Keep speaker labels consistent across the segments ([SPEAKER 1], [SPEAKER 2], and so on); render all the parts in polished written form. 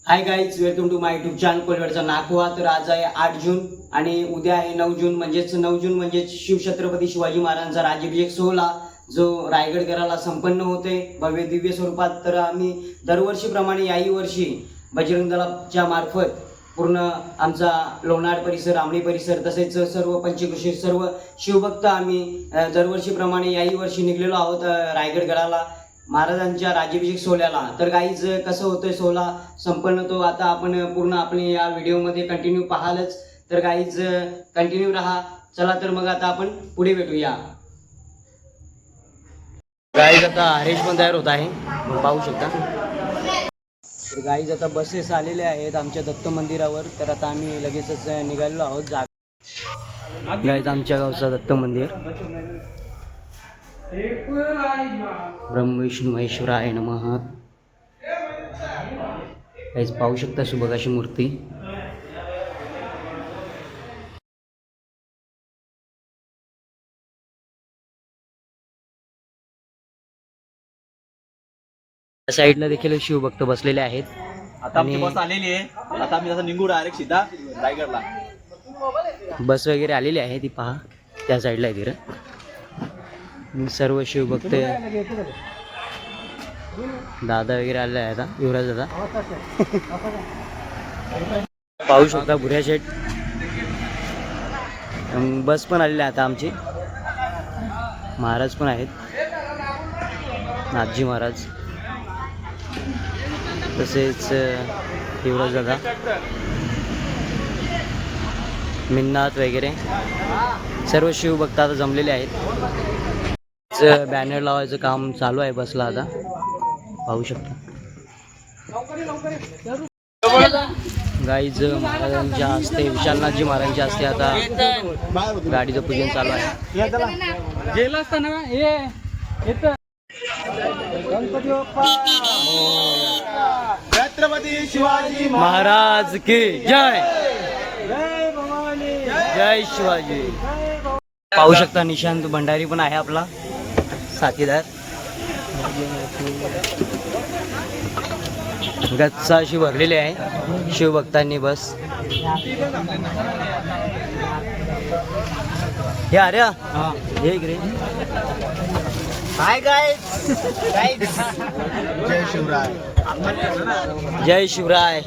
[SPEAKER 1] High guys, welcome to my YouTube channel कोलवडचा नाकुआ. तर आज आहे 8 जून आणि उद्या आहे 9 जून. नऊ जून म्हणजेच शिवछत्रपती शिवाजी महाराजांचा राज्याभिषेक सोहळा जो रायगडगडाला संपन्न होते भव्य दिव्य स्वरूपात. तर आम्ही दरवर्षीप्रमाणे याही वर्षी बजरंग दलाच्या मार्फत पूर्ण आमचा लोणार परिसर, आमणी परिसर तसेच सर्व पंचक्रोशी सर्व शिवभक्त आम्ही दरवर्षीप्रमाणे याही वर्षी निघलेलो आहोत रायगडगडाला महाराजांच्या राज्याभिषेक सोहळ्याला. तर गाईज कसं होतंय सोहळा संपन्न तो आता आपण पूर्ण आपले या व्हिडिओमध्ये कंटिन्यू पाहालच. तर गाईज कंटिन्यू राहा. चला तर मग आता आपण पुढे भेटूया. गाईज आता हरेश पण तयार होत आहे, पाहू शकता. तर गाईज आता बसेस आलेले आहेत आमच्या दत्त मंदिरावर. तर आता आम्ही लगेचच निघालेलो आहोत. गाईज आमच्या गावचं दत्त मंदिर. ब्रह्म विष्णू महेश्वराय नमः. गाईज पाहू शकता सुबकाशी मूर्ती. साईडला देखील शिवभक्त बसलेले आहेत.
[SPEAKER 2] आता आमची बस आलेली आहे. आता आम्ही जसं निघू डायरेक्ट सीधा रायगडला.
[SPEAKER 1] बस वगैरे आलेली आहे ती पहा त्या साईडला आहे तिकडे. सर्व शिवभक्त दादा वगैरे आलेले आहे. आता युवराज दादा पाहू शकता. भुऱ्या शेठ बस पण आलेली आहे आता आमची. महाराज पण आहेत, नाथजी महाराज तसेच युवराज दादा, मिन्नात वगैरे सर्व शिवभक्त आता जमलेले आहेत. बॅनर लावायचं काम चालू आहे बसला आता, पाहू शकता. गाईज महाराजांच्या हस्ते, विशालनाथजी महाराजांच्या हस्ते आता गाडीचं पूजन चालू आहे.
[SPEAKER 2] छत्रपती शिवाजी
[SPEAKER 1] महाराज की जय. जय शिवाजी. पाहू शकता निशांत भंडारी पण आहे आपला साथीदार. गच्चा अशी भरलेली आहे शिवभक्तांनी बस. हे अरे हे इकडे. Hi guys.
[SPEAKER 2] जय शिवराय.
[SPEAKER 1] जय शिवराय.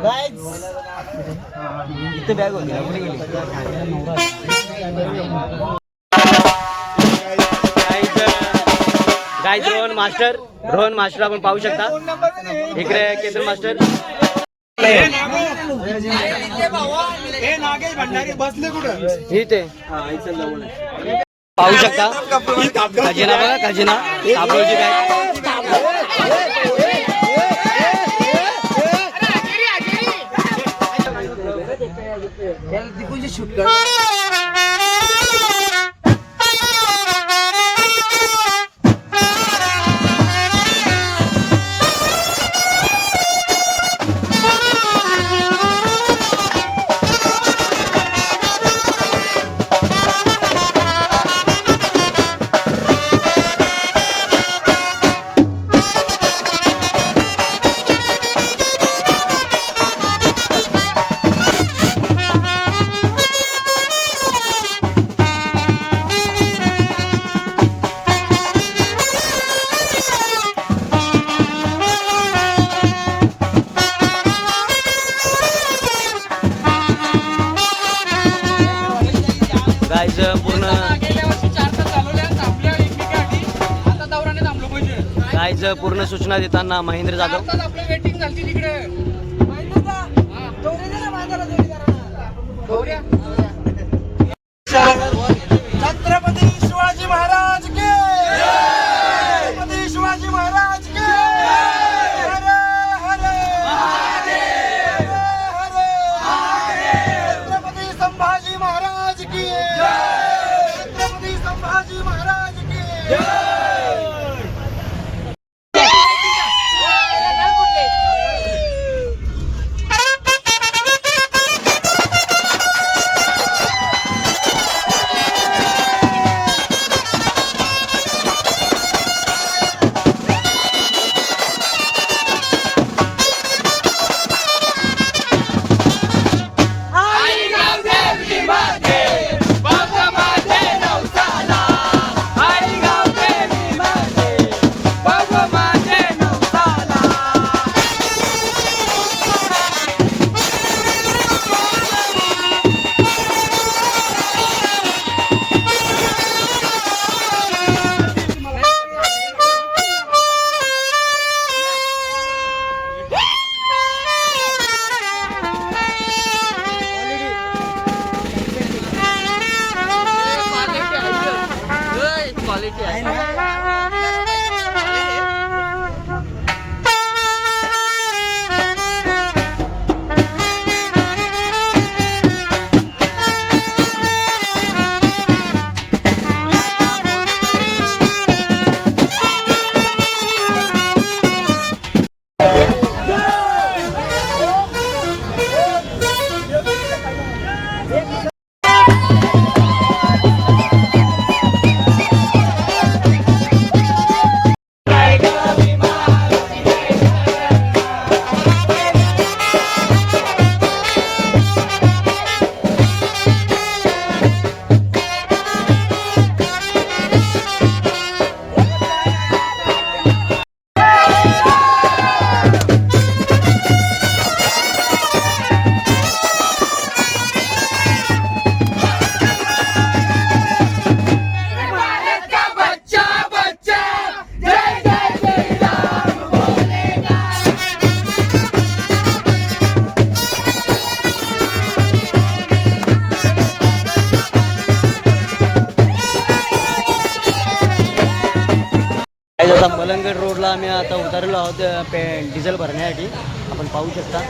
[SPEAKER 1] गाईज इथे बॅग होती ना, कुठे गेली? गाईज रोहन मास्टर आपण पाहू शकता. इकडे केतन मास्टर. इथे पाहू शकता खजिना बघा, खजिना कापडची बॅग. गाईज पूर्ण सूचना देताना महेंद्र जाधव.
[SPEAKER 2] छत्रपती शिवाजी महाराज के. छत्रपती शिवाजी महाराज के. हर हर महादेव. हर हर. छत्रपती संभाजी महाराज की. छत्रपती संभाजी महाराज की.
[SPEAKER 1] रायगड रोडला आम्ही आता उतरलो आहोत डिझेल भरण्यासाठी. आपण पाहू शकता.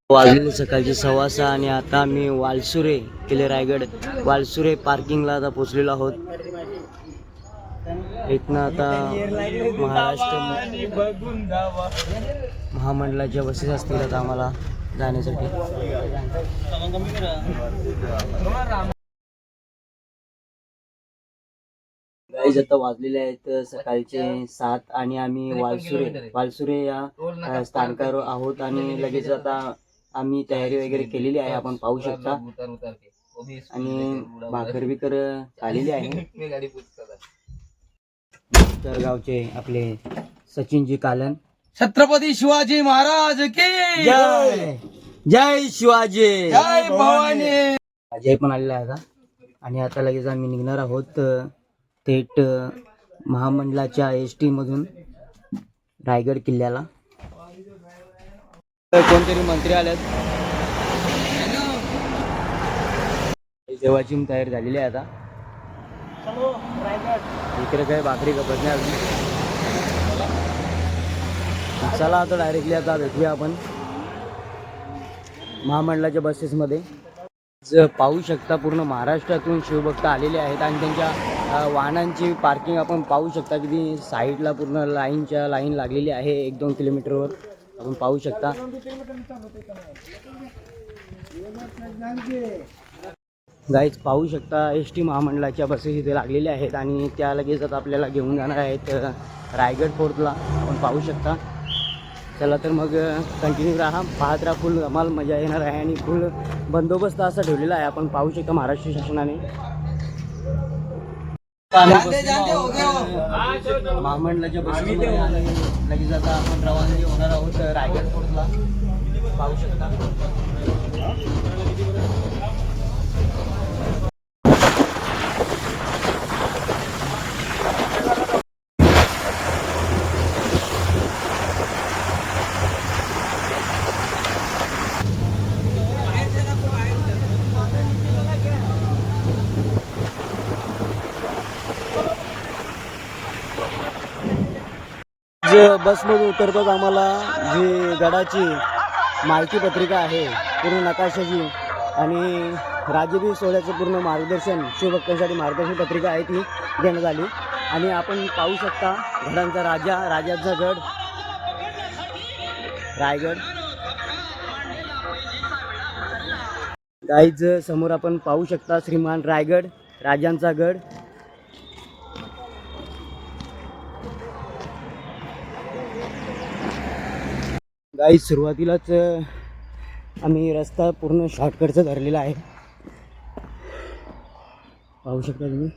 [SPEAKER 1] वाजले सकाळची 6:15 आणि आता मी वालसुरे किल्ले रायगड वालसुरे पार्किंगला आता पोचलेलो आहोत. इथनं आता महाराष्ट्र महामंडळाच्या बसेस असतील आता आम्हाला जाण्यासाठी. गाईज आता वाजलेले आहेत सकाळचे 7 आणि आम्ही वालसुरे या स्थानकावर आहोत आणि लगेच आता आम्ही तयारी वगैरे केलेली आहे. आपण पाहू शकता. आणि भाकर बिकर आलेली आहे. गावचे आपले सचिनजी कालन.
[SPEAKER 3] छत्रपती शिवाजी महाराज की
[SPEAKER 1] जय जय शिवाजी
[SPEAKER 3] जय भवानी.
[SPEAKER 1] अजय पण आलेला आहे आता. आणि आता लगेच आम्ही निघणार आहोत थेट महामंडळाच्या एसटी मधून रायगड किल्ल्याला. कोणतरी मंत्री आलेत. जेवायची तयारी झालेली आहे आता. इकडे काय भाकरी कपत नाही अजून. चला आता डायरेक्टली आता भेटूया आपण महामंडळाच्या बसेसमध्ये. पाहू शकता पूर्ण महाराष्ट्रातून शिवभक्त आलेले आहेत आणि त्यांच्या वाहनांची पार्किंग आपण पाहू शकता. किती साईडला पूर्ण लाईन लागलेली आहे 1-2 किलोमीटरवर आपण पाहू शकता. गाईज पाहू शकता एसटी महामंडळाच्या बसेस इथे लागलेल्या आहेत आणि त्या लगेच आता आपल्याला घेऊन जाणार आहेत रायगड फोर्टला. आपण पाहू शकता. चला तर मग कंटिन्यू राहा, पाहत राहा. फुल धमाल मजा येणार आहे आणि फुल बंदोबस्त असा ठेवलेला आहे. आपण पाहू शकता महाराष्ट्र शासनाने. महामंडळाच्या बसेसमध्ये आणि लगेच आता आपण रवानगी होणार आहोत रायगड फोर्टला. पाहू शकता. बसमध्ये उतरतात आम्हाला जी गडाची माहिती पत्रिका आहे पूर्ण नकाशाची आणि राज्याभिषेक सोहळ्याचं पूर्ण मार्गदर्शन शिवभक्तांसाठी मार्गदर्शन पत्रिका आहे ती देण्यात आली. आणि आपण पाहू शकता गडांचा राजाचा गड रायगड. गाईज समोर आपण पाहू शकता श्रीमान रायगड राजांचा गड. गाईज सुरुवातीलाच आम्ही रस्ता पूर्ण शॉर्टकटचा धरलेला आहे. पाहू शकता तुम्ही.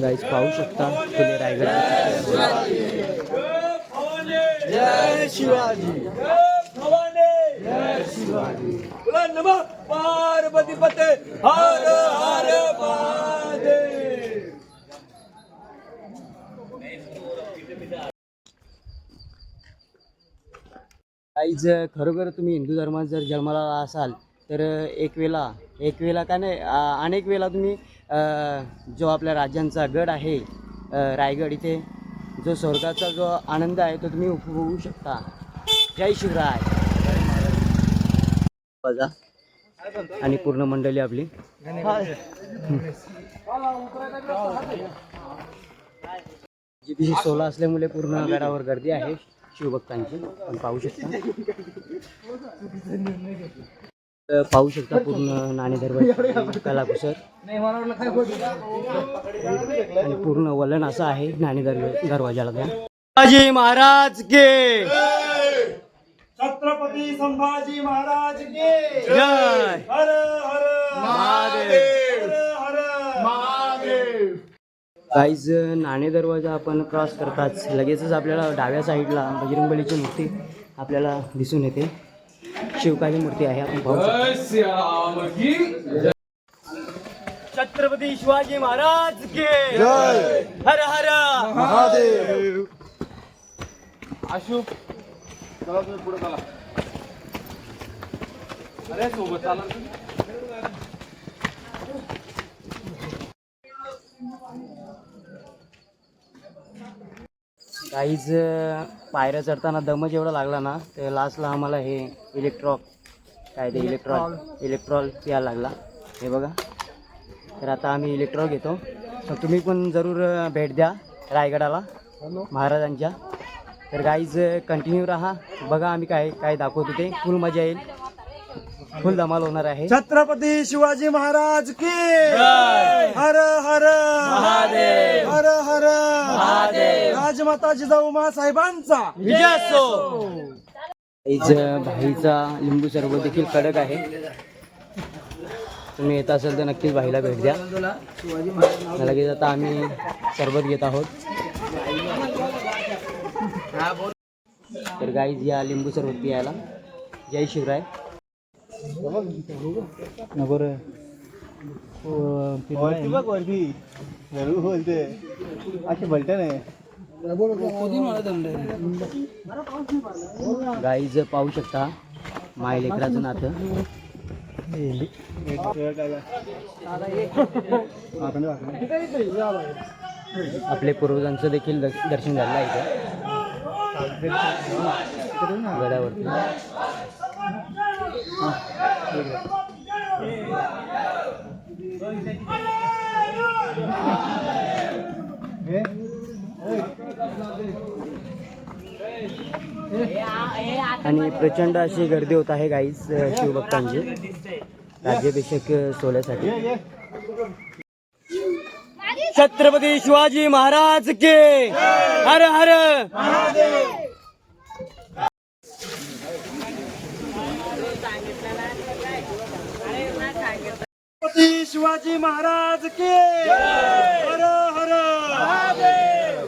[SPEAKER 1] गाईज पाहू शकता किल्ले रायगड.
[SPEAKER 3] जय शिवाजी जय शिवाजी. पार्वती पते हर हर महादेव.
[SPEAKER 1] गाईज खरोखर तुम्ही हिंदू धर्मात जर जन्माला असाल तर एक वेळा का नाही अनेक वेळा तुम्ही जो आपल्या राज्यांचा गड आहे रायगड इथे जो स्वर्गाचा जो आनंद आहे तो तुम्ही उपभोगू शकता. जय शिवराय. बघा आणि पूर्ण मंडळी आपली GPC 16 असल्यामुळे पूर्ण गडावर गर्दी आहे शिवभक्तांची. आपण पाहू शकता पूर्ण नाणे दरवाजा कलाकुसर आणि पूर्ण वलन असं आहे नाणे दरवाजाला. त्या शिवाजी महाराज के
[SPEAKER 3] छत्रपती संभाजी महाराज के
[SPEAKER 1] जय.
[SPEAKER 3] हर हर
[SPEAKER 1] महादेव.
[SPEAKER 3] हर हर महादेव.
[SPEAKER 1] गाईज नाणे दरवाजा आपण क्रॉस करताच लगेचच आपल्याला डाव्या साईडला बजरंगबलीची मूर्ती आपल्याला दिसून येते. शिवकाली मूर्ती आहे, आपण पाहू शकतो. छत्रपती शिवाजी महाराज के
[SPEAKER 3] जय.
[SPEAKER 1] हर हर
[SPEAKER 3] महादेव.
[SPEAKER 2] आशू चला तुम्ही पुढे चला. अरे सोबत चाला.
[SPEAKER 1] काहीच पायऱ्या चढताना दमच एवढा लागला ना, तर लास्टला आम्हाला हे इलेक्ट्रॉल प्यायला लागला. हे बघा, तर आता आम्ही इलेक्ट्रॉल घेतो. तर तुम्ही पण जरूर भेट द्या रायगडाला महाराजांच्या. तर गाईज कंटिन्यू राहा, बघा आम्ही काय काय दाखवतो ते. फुल मजा येईल, फुल धमाल होणार आहे.
[SPEAKER 3] छत्रपती शिवाजी महाराज की हर हर
[SPEAKER 1] महादेव.
[SPEAKER 3] हर हर
[SPEAKER 1] महादेव.
[SPEAKER 3] राजमाता जिजाऊ साहेबांचा
[SPEAKER 1] विजय असो. भाईचा लिंबू सरबत देखील कडक आहे. तुम्ही येत असेल तर नक्कीच भाईला भेट द्या. लगेच आता आम्ही सरबत घेत आहोत. तर गाईज या लिंबू सरबत पियाला. जय शिवराय.
[SPEAKER 3] बोलते असे बोलते नाही.
[SPEAKER 1] गाईज पाहू शकता माय लेकराचं नातं. आपले पूर्वजांचं देखील दर्शन झालं आहे इथे गडावरती. आणि प्रचंड अशी गर्दी होत आहे गाईस शिवभक्तांची राज्याभिषेक सोहळ्यासाठी. छत्रपती शिवाजी महाराज के हर हर.
[SPEAKER 3] छत्रपती शिवाजी महाराज के हर हर महादेव.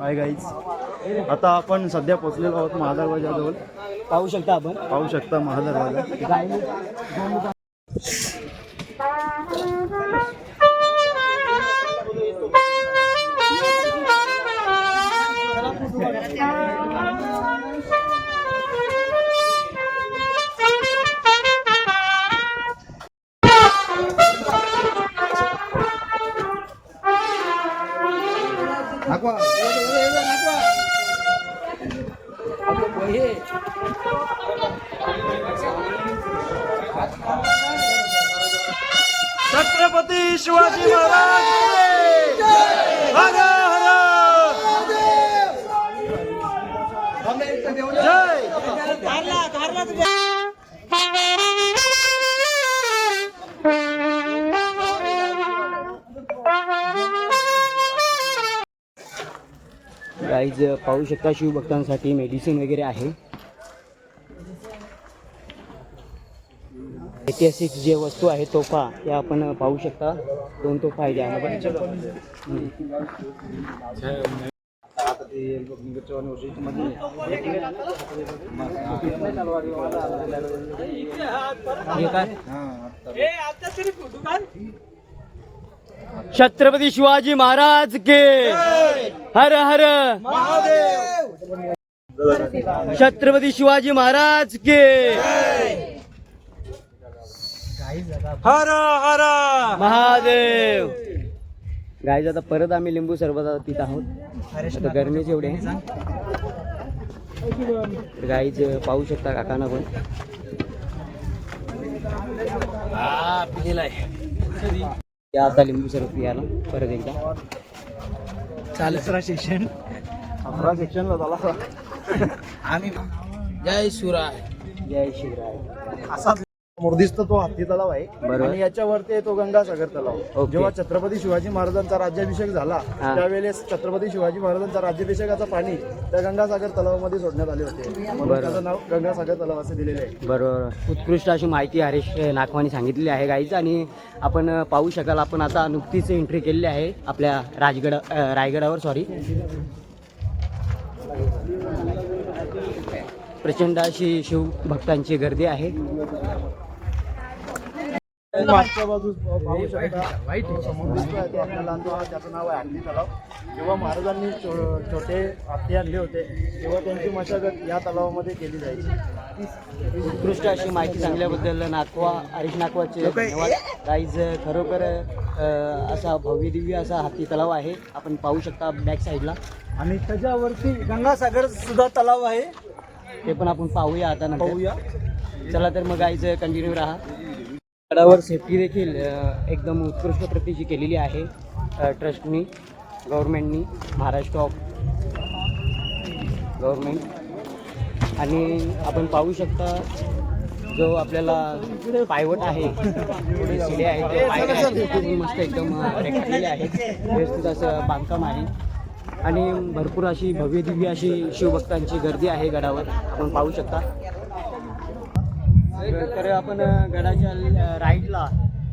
[SPEAKER 4] हाय गाईज, आता आपण सध्या पोहोचलेलो आहोत महादरवाजाजवळ.
[SPEAKER 1] पाहू शकता आपण.
[SPEAKER 4] पाहू शकता महादरवाजा.
[SPEAKER 3] छत्रपती शिवाजी महाराज हर हर.
[SPEAKER 1] गाईज पाहू शकता शिवभक्तांसाठी मेडिसिन वगैरे आहे. ऐतिहासिक जे वस्तू आहे तोफा त्या आपण पाहू शकता. 2 तोफा आहे त्यामध्ये. छत्रपती शिवाजी महाराज के हर हर छत्रपती शिवाजी महाराज के
[SPEAKER 3] हर हर
[SPEAKER 1] महादेव. गाईज आता परत आम्ही लिंबू सरबत पित आहोत. आता गरमीच एवढे आहे. तर गाईज पाहू शकता काकांना पण या आता लिंबू सरबत पियाला परत एकदा.
[SPEAKER 3] दुसरा सेक्शन
[SPEAKER 4] 11 सेक्शनला झाला.
[SPEAKER 3] आम्ही जय शिवराय.
[SPEAKER 1] जय शिवराय.
[SPEAKER 4] असा समोर दिसतो तो हत्ती तलाव आहे
[SPEAKER 1] बरोबर.
[SPEAKER 4] आणि याच्यावरती आहे तो गंगासागर तलाव.
[SPEAKER 1] ओके.
[SPEAKER 4] जेव्हा छत्रपती शिवाजी महाराजांचा राज्याभिषेक झाला
[SPEAKER 1] हा.
[SPEAKER 4] त्यावेळेस छत्रपती शिवाजी महाराजांचा राज्याभिषेकाचं पाणी त्या गंगासागर तलावामध्ये सोडण्यात आले होते, म्हणून
[SPEAKER 1] बरोबर.
[SPEAKER 4] त्याचं नाव गंगासागर तलाव असे दिलेले आहे.
[SPEAKER 1] बरोबर. उत्कृष्ट अशी माहिती हरीश नाखवानी सांगितलेली आहे गाईच. आणि आपण पाहू शकाल आपण आता नुकतीच एंट्री केलेली आहे आपल्या रायगडावर. सॉरी, प्रचंड अशी शिवभक्तांची गर्दी आहे.
[SPEAKER 4] मागच्या बाजूस पाहू शकता समोर दिसतोय तो आपल्याला त्याचं नाव आहे हत्ती तलाव. जेव्हा महाराजांनी छोटे हत्ती आणले होते तेव्हा त्यांची मशागत या तलावामध्ये केली जायची.
[SPEAKER 1] उत्कृष्ट अशी माहिती सांगल्याबद्दल हरीश नाखवाचे धन्यवाद. गाईज खरोखर असा भव्य दिव्य असा हत्ती तलाव आहे. आपण पाहू शकता बॅक साईडला.
[SPEAKER 3] आणि त्याच्यावरती गंगासागर सुद्धा तलाव आहे.
[SPEAKER 1] ते पण आपण पाहूया आता नंतर.
[SPEAKER 3] पाहूया.
[SPEAKER 1] चला तर मग गाईज कंटिन्यू राहा. गडावर सेफ्टी देखील एकदम उत्कृष्ट प्रतीची केलेली आहे ट्रस्टनी, गव्हर्नमेंटनी, महाराष्ट्र ऑफ गव्हर्नमेंट. आणि आपण पाहू शकता जो आपल्याला पायवट आहे, पुढे शिडे आहेत, ते पायऱ्या आहेत, ते खूप मस्त एकदम रेखाटलेले आहेत. व्यवस्थित असं बांधकाम आहे आणि भरपूर अशी भव्य दिव्य अशी शिवभक्तांची गर्दी आहे गडावर. आपण पाहू शकता. तर आपण गडाच्या राईटला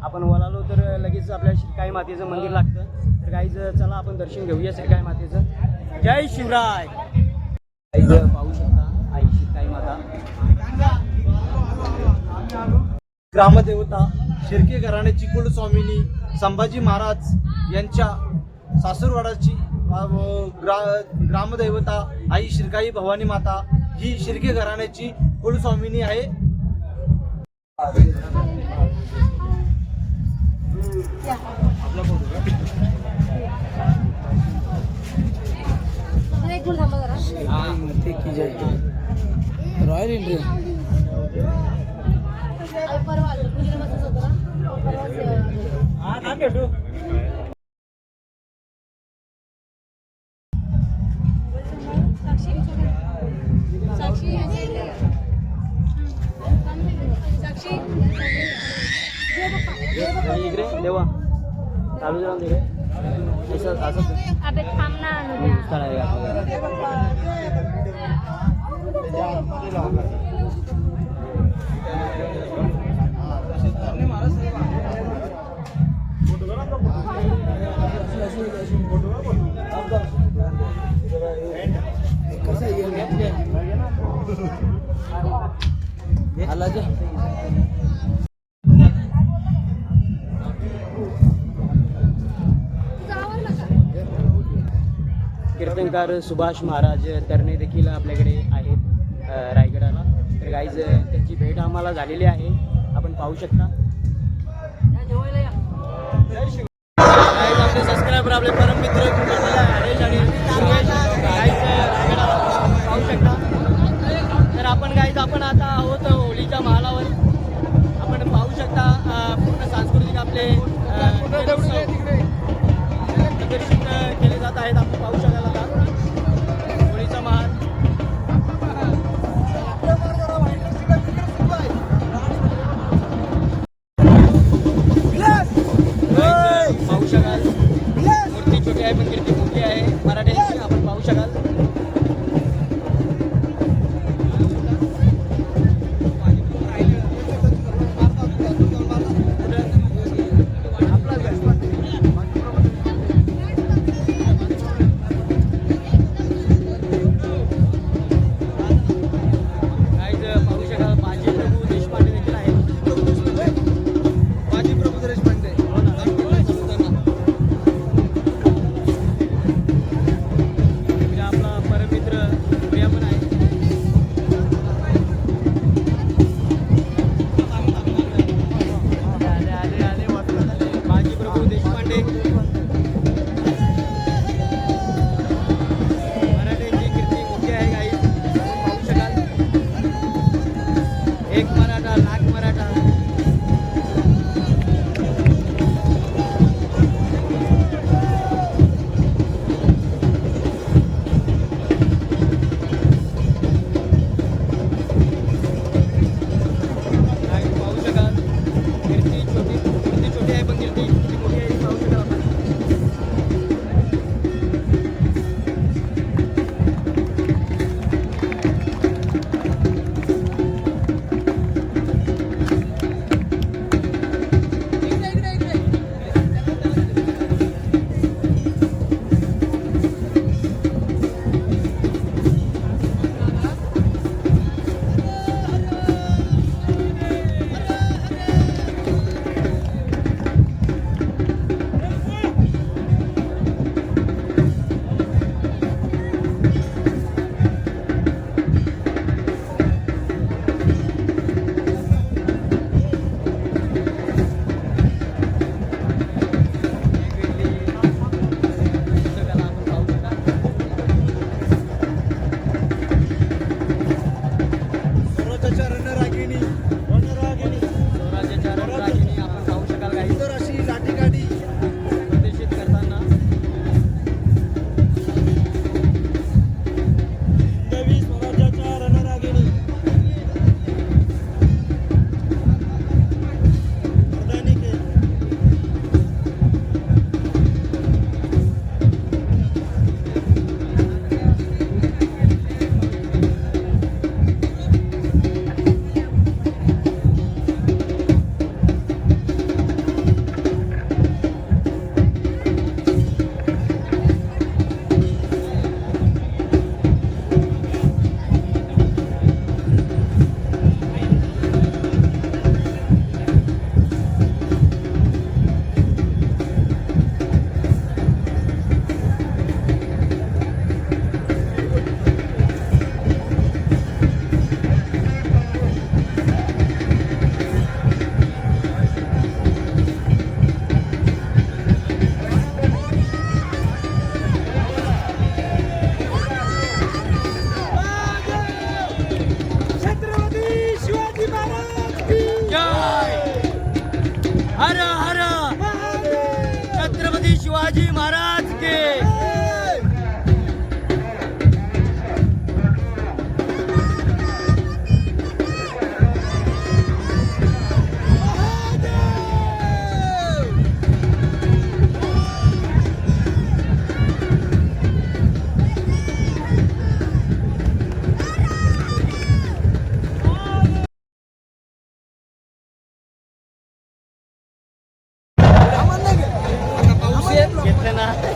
[SPEAKER 1] आपण वळालो तर लगेच आपल्या शिरकाई मातेचं मंदिर लागतं. तर गाईज चला आपण दर्शन घेऊया शिरकाई मातेचं. जय शिवराय. गाईज पाहू शकता आई शिरकाई माता.
[SPEAKER 3] ग्रामदेवता शिर्के घराण्याची कुलस्वामिनी संभाजी महाराज यांच्या सासूरवाडाची ग्रामदेवता आई शिरकाई भवानी माता ही शिर्के घराण्याची कुलस्वामिनी आहे. रॉयल इंडियन
[SPEAKER 1] इकडे देवा चालू राहून दे. असं
[SPEAKER 5] अबे थांब ना
[SPEAKER 1] स्थळ आहे आपलं. कीर्तनकार सुभाष महाराज तरणे देखील आपल्याकडे आहेत रायगडाला. तर गाईज त्यांची भेट आम्हाला झालेली आहे. आपण पाहू शकता. आपले सबस्क्रायबर आपले परम मित्र हरेश आणि सुरेश गाईज रायगडाला पाहू शकता. तर आपण गाईज आपण आता आहोत होळीच्या महालावर. आपण पाहू शकता पूर्ण सांस्कृतिक आपले प्रदर्शित केले जात आहेत. आपण पाहू शकाल आता होळीचा महाल. एक मराठा लाख मराठा. पाहू शकाल कीर्ती छोटी आहे पण कीर्ती किती मोठी आहे पाहू शकाल आपण.
[SPEAKER 3] स्वराज्याच्या रणरागिणी
[SPEAKER 1] स्वराज्याच्या रणरागिणी आपण पाहू शकाल काही
[SPEAKER 3] सुंदर अशी लाठीकाठी
[SPEAKER 1] प्रदर्शित करताना.
[SPEAKER 3] हिंदवी स्वराज्याच्या रणरागिणी अर्धानिके
[SPEAKER 1] हर हर छत्रपती शिवाजी महाराज के. घेतलं ना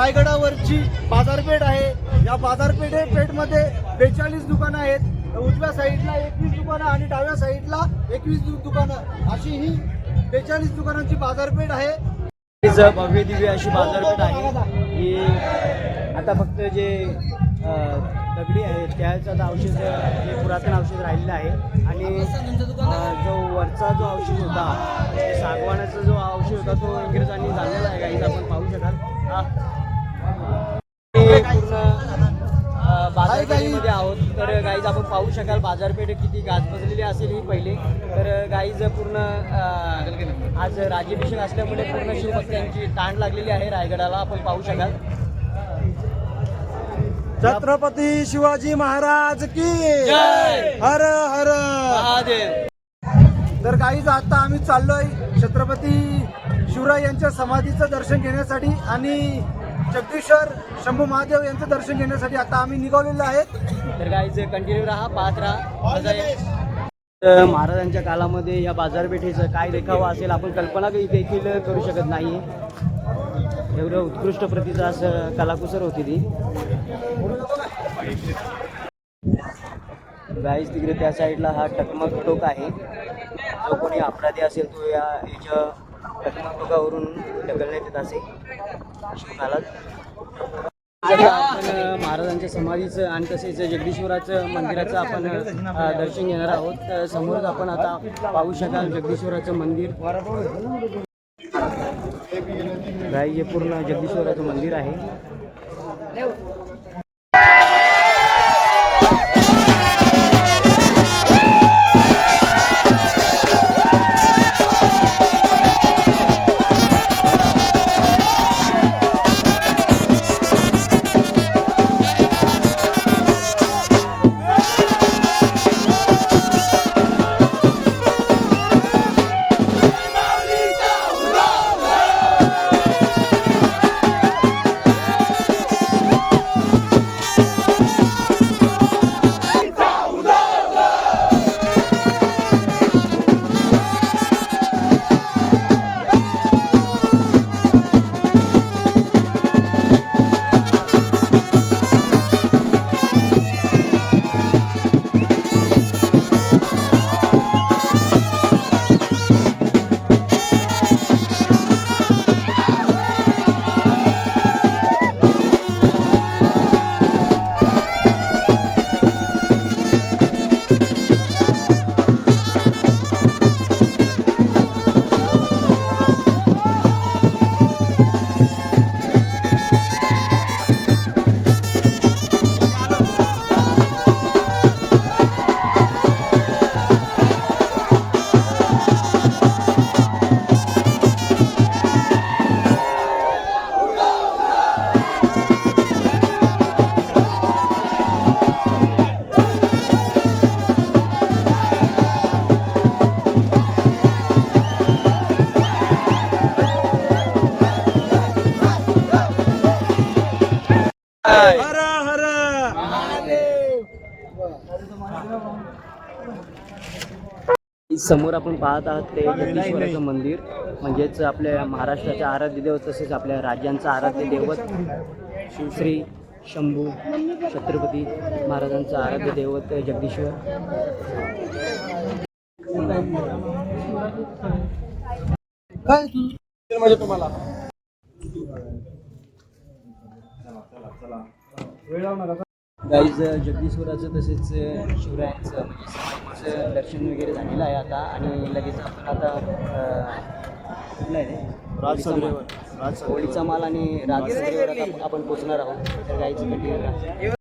[SPEAKER 4] रायगडावरची बाजारपेठ आहे। या बाजारपेठमध्ये 42 दुकानं आहेत। उजव्या साईडला 21 दुकानं आणि डाव्या साईडला 21 दुकानं, अशी ही 42 दुकानांची बाजारपेठ आहे।
[SPEAKER 1] भव्य दिव्य अशी बाजारपेठ आहे ही। आता फक्त जे दगडी आहेत त्याचं आता अवशेष, जे पुरातन अवशेष राहिलेलं आहे आणि जो वरचा जो अवशेष होता, सागवानाचा जो अवशेष होता तो इंग्रजांनी झालेला आहे गाईज, आपण पाहू शकाल। पूर्ण बाजारपेठेमध्ये आहोत तर गाईज आपण पाहू शकाल बाजारपेठ किती गाजबजलेली असेल ही पहिले। तर गाईज पूर्ण आज राज्याभिषेक असल्यामुळे पूर्ण शिवभक्तांची ताण लागलेली आहे रायगडाला, आपण पाहू शकाल।
[SPEAKER 3] छत्रपती शिवाजी महाराज की हर हर
[SPEAKER 1] महादेव।
[SPEAKER 4] तर गाईज आता आम्ही चाललोय छत्रपती शिवराय यांच्या समाधीचं दर्शन घेण्यासाठी आणि जगदीश्वर शंभू महादेव यांचं दर्शन घेण्यासाठी आता आम्ही निघालेलो आहेत।
[SPEAKER 1] तर गाईज कंटिन्यू राहा, पाहत राहा। महाराजांच्या काळामध्ये या बाजारपेठेचं काय देखावा असेल आपण कल्पना देखील करू शकत नाही। एवढं उत्कृष्ट प्रतीचं असं कलाकुसर होती ती। गाईज तिकडे त्या साईडला हा टकमक टोक आहे, जो कोणी अपराधी असेल तो याच्या टकमक टोकावरून ढकलण्यात येत असे शिवकालात। आपण महाराजांच्या समाधीचं आणि तसेच जगदीश्वराचं मंदिराचं आपण दर्शन घेणार आहोत। समोरच आपण आता पाहू शकाल जगदीश्वराचं मंदिर। गाई हे पूर्ण जगदीश्वराचं मंदिर आहे।
[SPEAKER 3] हर हर
[SPEAKER 1] समोर आपण पाहत आहात ते जगदीश्वराचं मंदिर, म्हणजेच आपल्या महाराष्ट्राचे आराध्य दैवत तसेच आपल्या राज्यांचं आराध्य दैवत श्री शंभू छत्रपती महाराजांचं आराध्य दैवत जगदीश्वर। गाईज जगदीश्वराचं तसेच शिवरायांचं म्हणजे समाधीचं दर्शन वगैरे झालेलं आहे आता आणि लगेच आपण आता कुठलं आहे होळीचा माल आणि राजसभेवर आता आपण पोचणार आहोत। तर गाईचं कंटिन्यू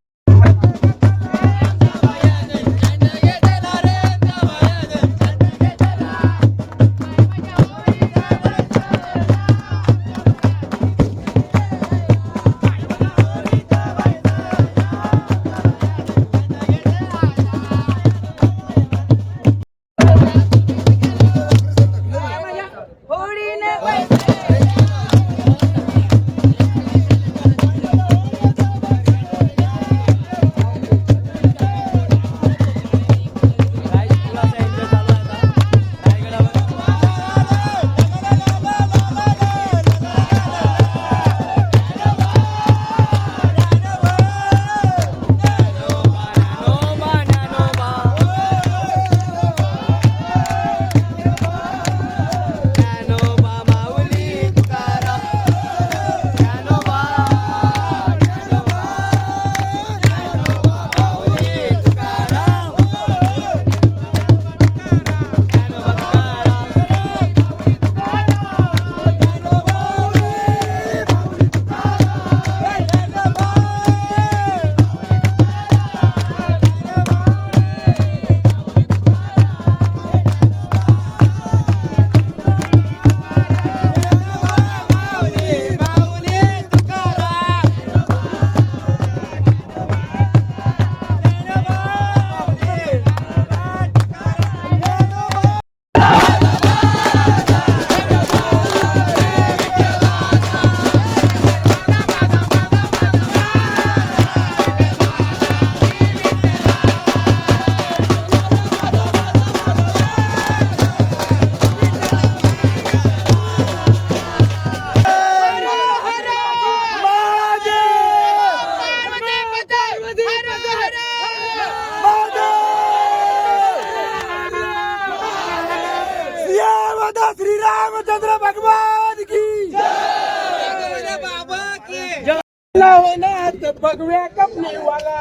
[SPEAKER 3] छोटा श्री रामचंद्र भगवान की भगव्या कपनी वाला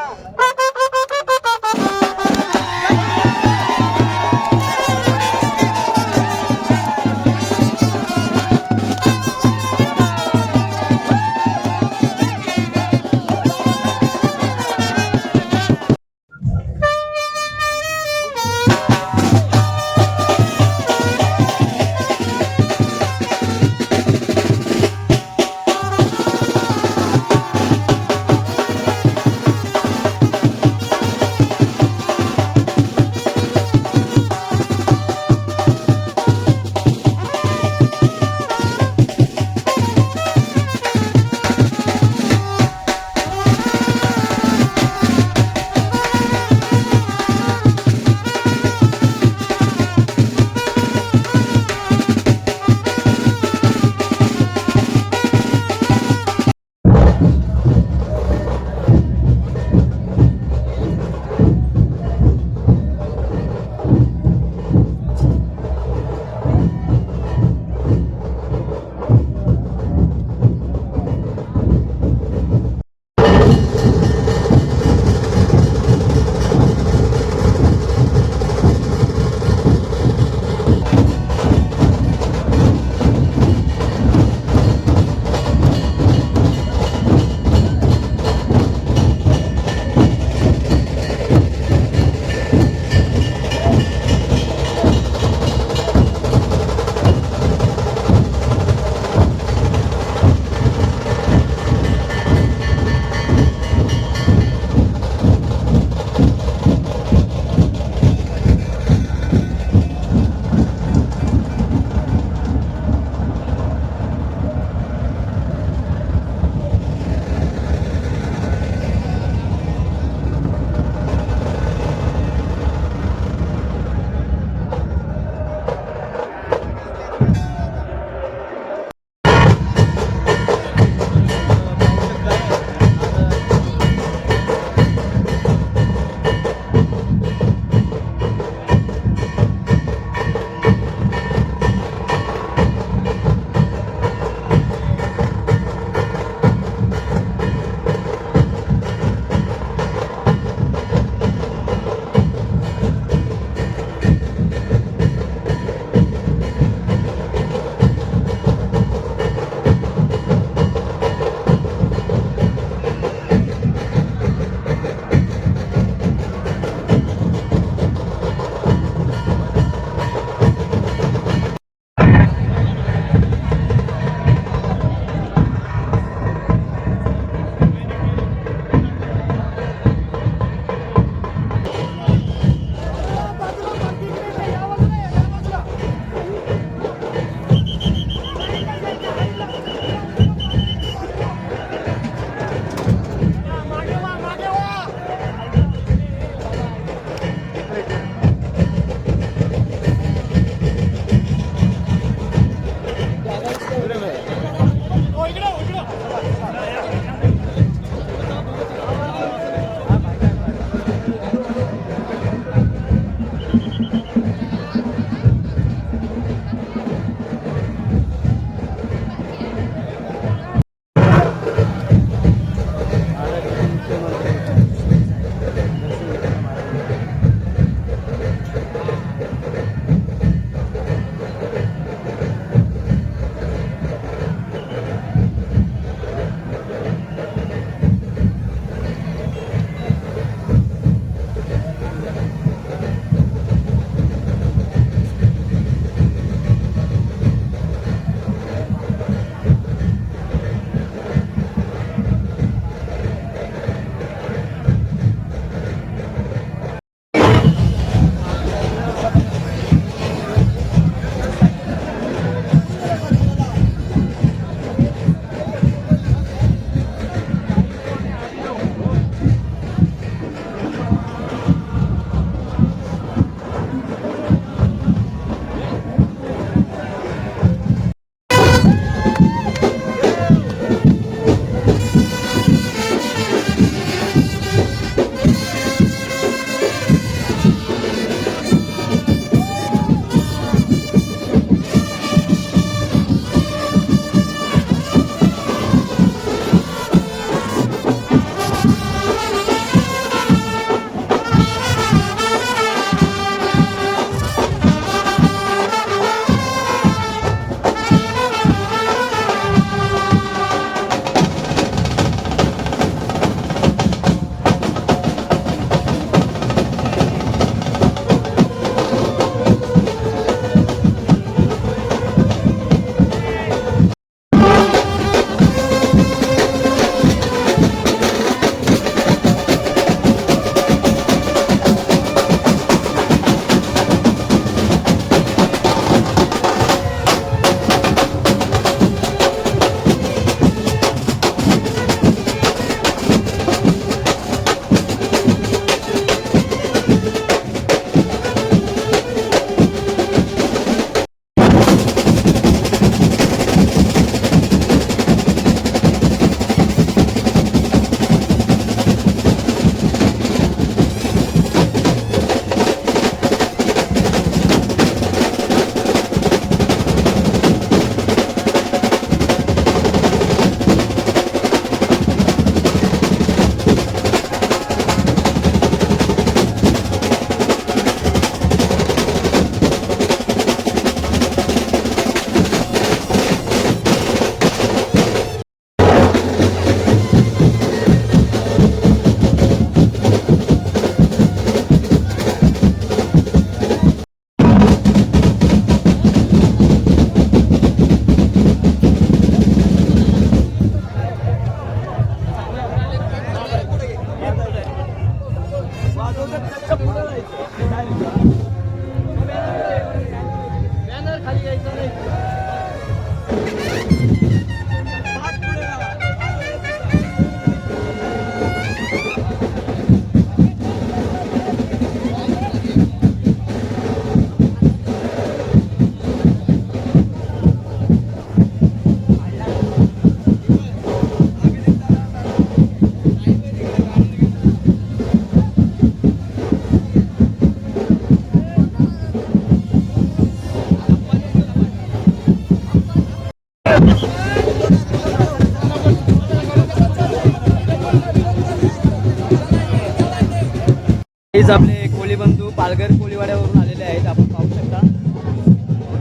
[SPEAKER 1] गाईज आपले कोळी बंधू पालघर कोळीवाड्यावरून आलेले आहेत, आपण पाहू शकता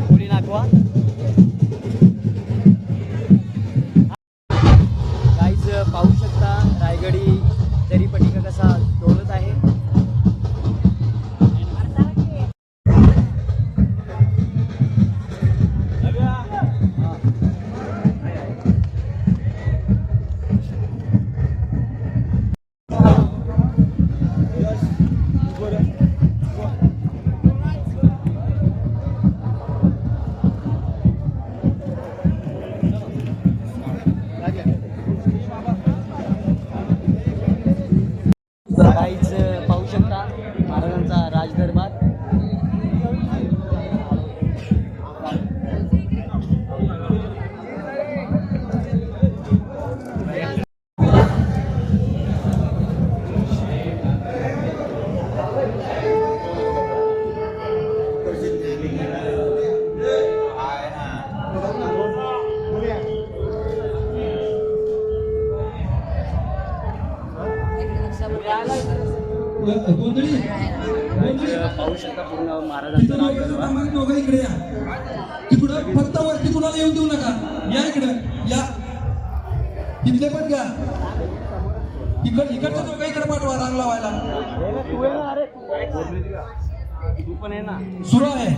[SPEAKER 1] कोळी नागवा. गाईज पाहू शकता रायगडी दरी पट्टिका कसा डोलत आहे. गाईज पाहू शकता महाराजांचा राजदरबार. पाहू शकता पूर्ण महाराजांचा राजदरबार.
[SPEAKER 5] इकडे या तिकडं फक्त वरती कुणाला येऊन देऊ नका. या इकडं या तिथले पण घ्या. इकडच्या दोघं इकडे पाठवा रांग लावायला.
[SPEAKER 1] तू पण आहे ना.
[SPEAKER 5] सुरू आहे.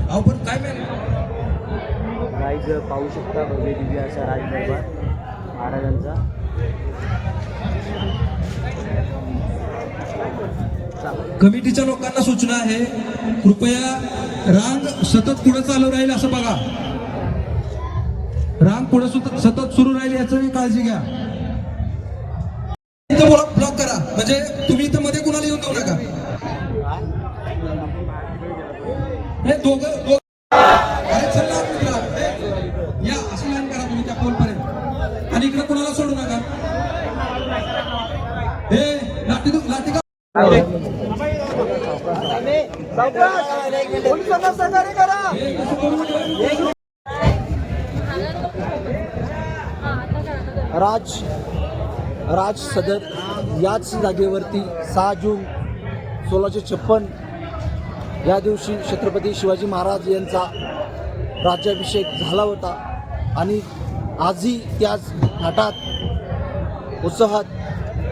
[SPEAKER 5] अहो पण काय मॅम
[SPEAKER 1] गाईज पाहू शकता भव्य दिव्य असा राजदरबार महाराजांचा.
[SPEAKER 5] कमिटीच्या लोकांना सूचना आहे, कृपया रांग सतत पुढे चालू राहील असं बघा. रांग पुढे सतत सुरू राहील याची काळजी घ्या. इथं ब्लॉक करा, म्हणजे तुम्ही इथं मध्ये कुणाला येऊन देऊ नका. हे दोघं अरे चल ना मित्रा, या असं लाईन करा तुम्ही त्या पोलपर्यंत आणि इकडे कुणाला सोडू नका. हे लाठी का
[SPEAKER 4] राज सदर याच जागेवरती 6 जून 1656 या दिवशी छत्रपती शिवाजी महाराज यांचा राज्याभिषेक झाला होता आणि आजही त्याच घाटात उत्साहात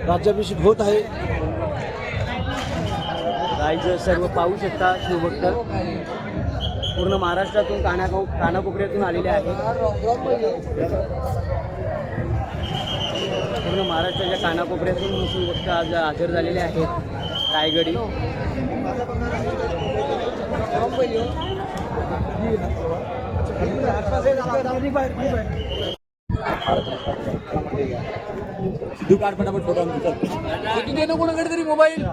[SPEAKER 4] राज्याभिषेक होत आहे.
[SPEAKER 1] गाईज सर्व पाहू शकता शिवभक्त पूर्ण महाराष्ट्रातून कानाकोपऱ्यातून आलेले आहेत. पूर्ण महाराष्ट्राच्या कानाकोपऱ्यातून शिवभक्त आज हजर झालेले आहेत रायगडी.
[SPEAKER 5] दुकान फटाफट फोटो मोबाईल